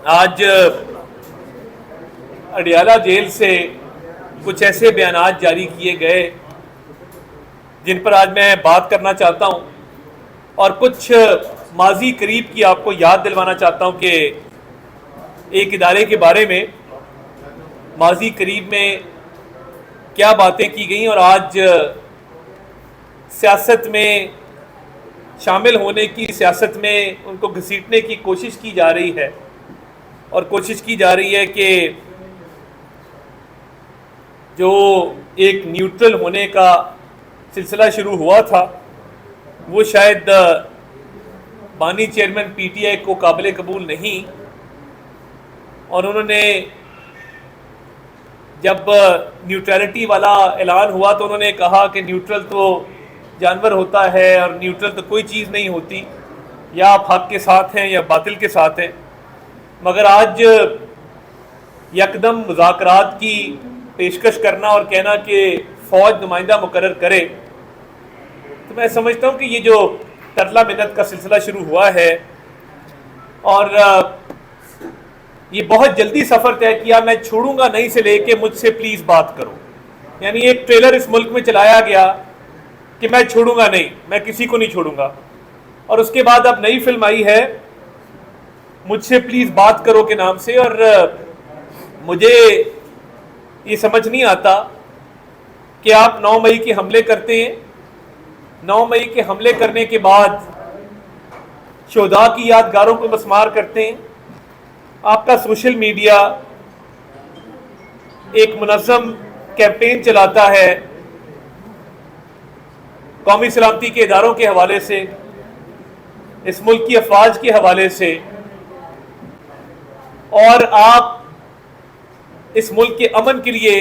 آج اڈیالہ جیل سے کچھ ایسے بیانات جاری کیے گئے جن پر آج میں بات کرنا چاہتا ہوں، اور کچھ ماضی قریب کی آپ کو یاد دلوانا چاہتا ہوں کہ ایک ادارے کے بارے میں ماضی قریب میں کیا باتیں کی گئیں اور آج سیاست میں شامل ہونے کی، سیاست میں ان کو گھسیٹنے کی کوشش کی جا رہی ہے، اور کوشش کی جا رہی ہے کہ جو ایک نیوٹرل ہونے کا سلسلہ شروع ہوا تھا وہ شاید بانی چیئرمین پی ٹی آئی کو قابل قبول نہیں، اور انہوں نے جب نیوٹرلٹی والا اعلان ہوا تو انہوں نے کہا کہ نیوٹرل تو جانور ہوتا ہے اور نیوٹرل تو کوئی چیز نہیں ہوتی، یا آپ حق کے ساتھ ہیں یا باطل کے ساتھ ہیں۔ مگر آج یکدم مذاکرات کی پیشکش کرنا اور کہنا کہ فوج نمائندہ مقرر کرے، تو میں سمجھتا ہوں کہ یہ جو ترلا منت کا سلسلہ شروع ہوا ہے، اور یہ بہت جلدی سفر طے کیا، میں چھوڑوں گا نہیں سے لے کے مجھ سے پلیز بات کرو، یعنی ایک ٹریلر اس ملک میں چلایا گیا کہ میں چھوڑوں گا نہیں، میں کسی کو نہیں چھوڑوں گا، اور اس کے بعد اب نئی فلم آئی ہے مجھ سے پلیز بات کرو کے نام سے۔ اور مجھے یہ سمجھ نہیں آتا کہ آپ 9 مئی کے حملے کرتے ہیں، 9 مئی کے حملے کرنے کے بعد شہداء کی یادگاروں کو مسمار کرتے ہیں، آپ کا سوشل میڈیا ایک منظم کیمپین چلاتا ہے قومی سلامتی کے اداروں کے حوالے سے، اس ملک کی افواج کے حوالے سے، اور آپ اس ملک کے امن کے لیے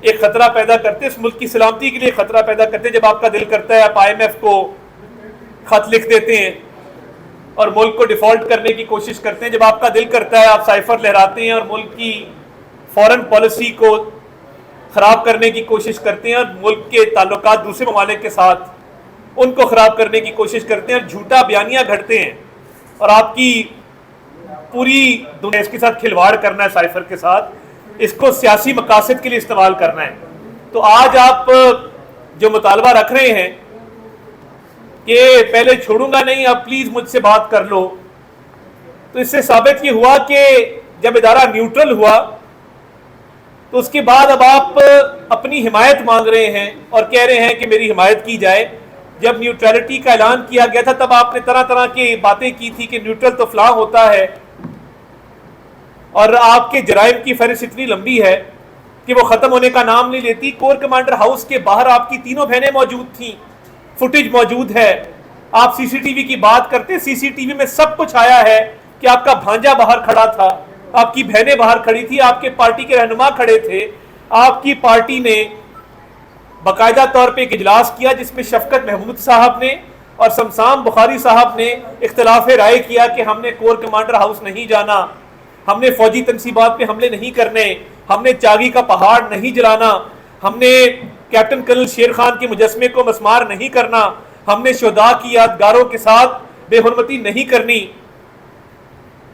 ایک خطرہ پیدا کرتے، اس ملک کی سلامتی کے لیے خطرہ پیدا کرتے۔ جب آپ کا دل کرتا ہے آپ IMF کو خط لکھ دیتے ہیں اور ملک کو ڈیفالٹ کرنے کی کوشش کرتے ہیں، جب آپ کا دل کرتا ہے آپ سائفر لہراتے ہیں اور ملک کی فورن پالیسی کو خراب کرنے کی کوشش کرتے ہیں، اور ملک کے تعلقات دوسرے ممالک کے ساتھ ان کو خراب کرنے کی کوشش کرتے ہیں، اور جھوٹا بیانیہ گھڑتے ہیں، اور آپ کی پوری دنیا اس کے ساتھ کھلواڑ کرنا ہے، سائفر کے ساتھ اس کو سیاسی مقاصد کے لیے استعمال کرنا ہے۔ تو آج آپ جو مطالبہ رکھ رہے ہیں کہ پہلے چھوڑوں گا نہیں اب پلیز مجھ سے بات کر لو، تو اس سے ثابت یہ ہوا کہ جب ادارہ نیوٹرل ہوا تو اس کے بعد اب آپ اپنی حمایت مانگ رہے ہیں اور کہہ رہے ہیں کہ میری حمایت کی جائے۔ جب نیوٹرلٹی کا اعلان کیا گیا تھا تب آپ نے طرح طرح کی باتیں کی تھی کہ نیوٹرل تو فلاں ہوتا ہے، اور آپ کے جرائم کی فہرست اتنی لمبی ہے کہ وہ ختم ہونے کا نام نہیں لیتی۔ کور کمانڈر ہاؤس کے باہر آپ کی تینوں بہنیں موجود تھیں، فوٹیج موجود ہے، آپ سی سی ٹی وی کی بات کرتے، سی سی ٹی وی میں سب کچھ آیا ہے کہ آپ کا بھانجا باہر کھڑا تھا، آپ کی بہنیں باہر کھڑی تھی، آپ کے پارٹی کے رہنما کھڑے تھے، آپ کی پارٹی نے باقاعدہ طور پہ ایک اجلاس کیا جس میں شفقت محمود صاحب نے اور شمسام بخاری صاحب نے اختلاف رائے کیا کہ ہم نے کور کمانڈر ہاؤس نہیں جانا، ہم نے فوجی تنصیبات پہ حملے نہیں کرنے، ہم نے چاگی کا پہاڑ نہیں جلانا، ہم نے کیپٹن کرنل شیر خان کے مجسمے کو مسمار نہیں کرنا، ہم نے شہداء کی یادگاروں کے ساتھ بے حرمتی نہیں کرنی۔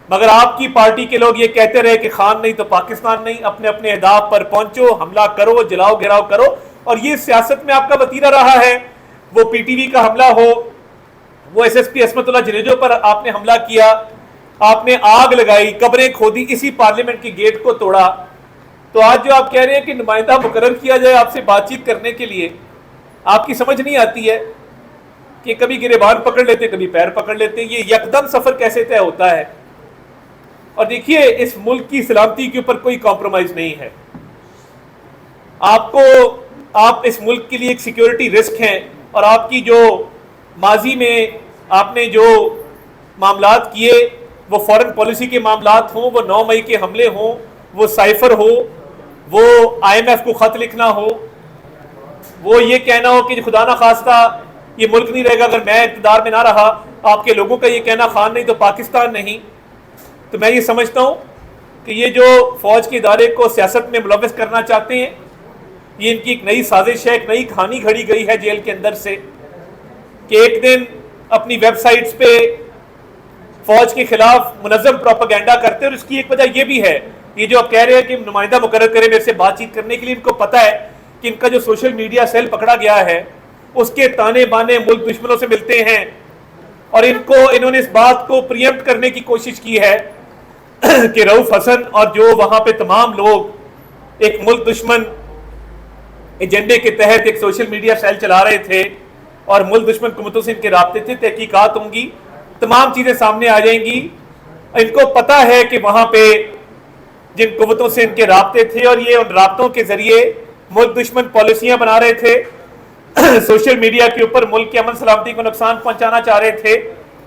مگر آپ کی پارٹی کے لوگ یہ کہتے رہے کہ خان نہیں تو پاکستان نہیں، اپنے اپنے اہداف پر پہنچو، حملہ کرو، جلاؤ گھیراؤ کرو، اور یہ سیاست میں آپ کا وتیرہ رہا ہے۔ وہ پی ٹی وی کا حملہ ہو، وہ ایس ایس پی عصمت اللہ جنیجو پر آپ نے حملہ کیا، آپ نے آگ لگائی، قبریں کھودی، اسی پارلیمنٹ کے گیٹ کو توڑا۔ تو آج جو آپ کہہ رہے ہیں کہ نمائندہ مقرر کیا جائے آپ سے بات چیت کرنے کے لیے، آپ کی سمجھ نہیں آتی ہے کہ کبھی گریبان پکڑ لیتے کبھی پیر پکڑ لیتے، یہ یکدم سفر کیسے طے ہوتا ہے؟ اور دیکھیے اس ملک کی سلامتی کے اوپر کوئی کمپرومائز نہیں ہے، آپ اس ملک کے لیے ایک سیکیورٹی رسک ہیں، اور آپ کی جو ماضی میں آپ نے جو معاملات کیے، وہ فورن پالیسی کے معاملات ہوں، وہ 9 مئی کے حملے ہوں، وہ سائفر ہو، وہ IMF کو خط لکھنا ہو، وہ یہ کہنا ہو کہ خدا نہ خواستہ یہ ملک نہیں رہے گا اگر میں اقتدار میں نہ رہا، آپ کے لوگوں کا یہ کہنا خان نہیں تو پاکستان نہیں۔ تو میں یہ سمجھتا ہوں کہ یہ جو فوج کے ادارے کو سیاست میں ملوث کرنا چاہتے ہیں، یہ ان کی ایک نئی سازش ہے، ایک نئی کہانی گھڑی گئی ہے جیل کے اندر سے، کہ ایک دن اپنی ویب سائٹس پہ فوج کے خلاف منظم پروپیگنڈا کرتے ہیں، اور اس کی ایک وجہ یہ بھی ہے، یہ جو آپ کہہ رہے ہیں کہ نمائندہ مقرر کرے میرے سے بات چیت کرنے کے لیے، ان کو پتہ ہے کہ ان کا جو سوشل میڈیا سیل پکڑا گیا ہے اس کے تانے بانے ملک دشمنوں سے ملتے ہیں، اور انہوں نے اس بات کو پریمپٹ کرنے کی کوشش کی ہے کہ رؤف حسن اور جو وہاں پہ تمام لوگ ایک ملک دشمن ایجنڈے کے تحت ایک سوشل میڈیا سیل چلا رہے تھے اور ملک دشمن حکومتوں سے ان کے رابطے تھے، تحقیقات ہوں گی، تمام چیزیں سامنے آ جائیں گی۔ ان کو پتا ہے کہ وہاں پہ جن قوتوں سے ان کے رابطے تھے اور یہ ان رابطوں کے ذریعے ملک دشمن پالیسیاں بنا رہے تھے، سوشل میڈیا کے اوپر ملک کے امن سلامتی کو نقصان پہنچانا چاہ رہے تھے۔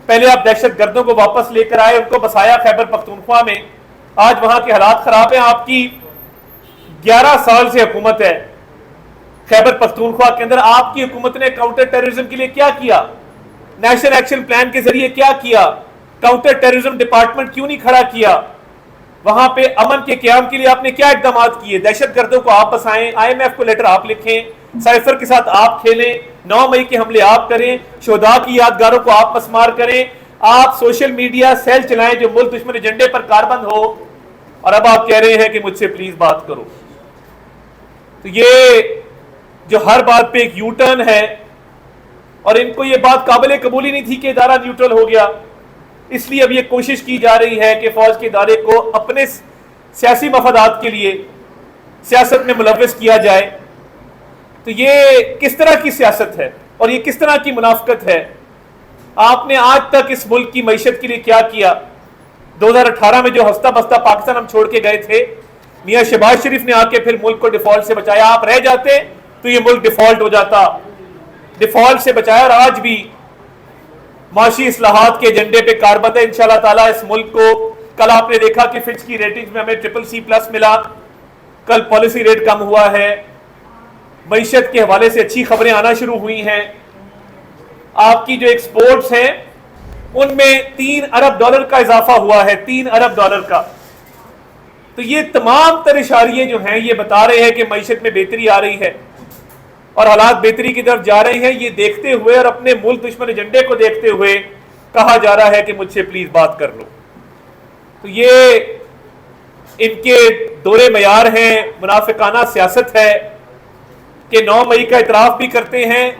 پہلے آپ دہشت گردوں کو واپس لے کر آئے، ان کو بسایا خیبر پختونخوا میں، آج وہاں کے حالات خراب ہیں۔ آپ کی 11 سال سے حکومت ہے خیبر پختونخوا کے اندر، آپ کی حکومت نے کاؤنٹر ٹیررزم کے لیے کیا کیا؟ نیشنل ایکشن پلان کے ذریعے کیا کیا؟ کاؤنٹر ٹیررزم ڈپارٹمنٹ کیوں نہیں کھڑا کیا؟ وہاں پہ امن کے قیام کے لیے آپ نے کیا اقدامات کیے؟ دہشت گردوں کو آپ بسائیں، IMF کو لیٹر آپ لکھیں، سائفر کے ساتھ آپ کھیلیں، 9 مئی کے حملے آپ کریں، شہداء کی یادگاروں کو آپ مسمار کریں، آپ سوشل میڈیا سیل چلائیں جو ملک دشمن ایجنڈے پر کاربند ہو، اور اب آپ کہہ رہے ہیں کہ مجھ سے پلیز بات کرو۔ تو یہ جو ہر بات پہ ایک یو ٹرن ہے، اور ان کو یہ بات قابل قبول ہی نہیں تھی کہ ادارہ نیوٹرل ہو گیا، اس لیے اب یہ کوشش کی جا رہی ہے کہ فوج کے ادارے کو اپنے سیاسی مفادات کے لیے سیاست میں ملوث کیا جائے۔ تو یہ کس طرح کی سیاست ہے اور یہ کس طرح کی منافقت ہے؟ آپ نے آج تک اس ملک کی معیشت کے لیے کیا کیا؟ 2018 میں جو ہفتہ بستہ پاکستان ہم چھوڑ کے گئے تھے، میاں شہباز شریف نے آ کے پھر ملک کو ڈیفالٹ سے بچایا۔ آپ رہ جاتے تو یہ ملک ڈیفالٹ ہو جاتا، ڈیفالٹ سے بچایا، اور آج بھی معاشی اصلاحات کے ایجنڈے پہ کاربند ہے انشاءاللہ تعالیٰ اس ملک کو۔ کل آپ نے دیکھا کہ فچ کی ریٹنگ میں ہمیں CCC+ ملا، کل پالیسی ریٹ کم ہوا ہے، معیشت کے حوالے سے اچھی خبریں آنا شروع ہوئی ہیں۔ آپ کی جو ایکسپورٹس ہیں ان میں $3 ارب کا اضافہ ہوا ہے، $3 ارب کا۔ تو یہ تمام تر اشاریے جو ہیں یہ بتا رہے ہیں کہ معیشت میں بہتری آ رہی ہے اور حالات بہتری کی طرف جا رہے ہیں۔ یہ دیکھتے ہوئے اور اپنے ملک دشمن ایجنڈے کو دیکھتے ہوئے کہا جا رہا ہے کہ مجھ سے پلیز بات کر لو۔ تو یہ ان کے دورے معیار ہیں، منافقانہ سیاست ہے کہ 9 مئی کا اعتراف بھی کرتے ہیں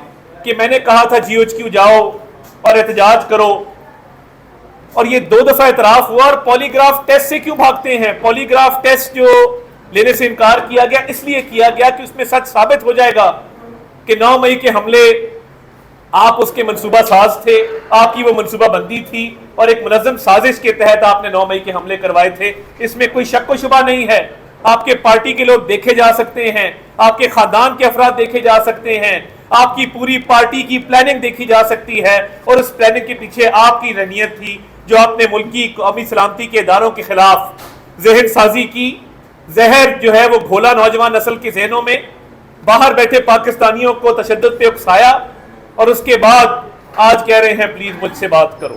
کہ میں نے کہا تھا GHQ جاؤ اور احتجاج کرو، اور یہ 2 دفعہ اعتراف ہوا۔ اور پولی گراف ٹیسٹ سے کیوں بھاگتے ہیں؟ پولی گراف ٹیسٹ جو لینے سے انکار کیا گیا اس لیے کیا گیا کہ اس میں سچ ثابت ہو جائے گا کہ 9 مئی کے حملے آپ اس کے منصوبہ ساز تھے، آپ کی وہ منصوبہ بندی تھی، اور ایک منظم سازش کے تحت آپ نے 9 مئی کے حملے کروائے تھے۔ اس میں کوئی شک و شبہ نہیں ہے۔ آپ کے پارٹی کے لوگ دیکھے جا سکتے ہیں، آپ کے خاندان کے افراد دیکھے جا سکتے ہیں، آپ کی پوری پارٹی کی پلاننگ دیکھی جا سکتی ہے، اور اس پلاننگ کے پیچھے آپ کی رہنیت تھی جو آپ نے ملکی قومی سلامتی کے اداروں کے خلاف ذہن سازی کی۔ زہر جو ہے وہ گھولا نوجوان نسل کے ذہنوں میں، باہر بیٹھے پاکستانیوں کو تشدد پہ اکسایا، اور اس کے بعد آج کہہ رہے ہیں پلیز مجھ سے بات کرو۔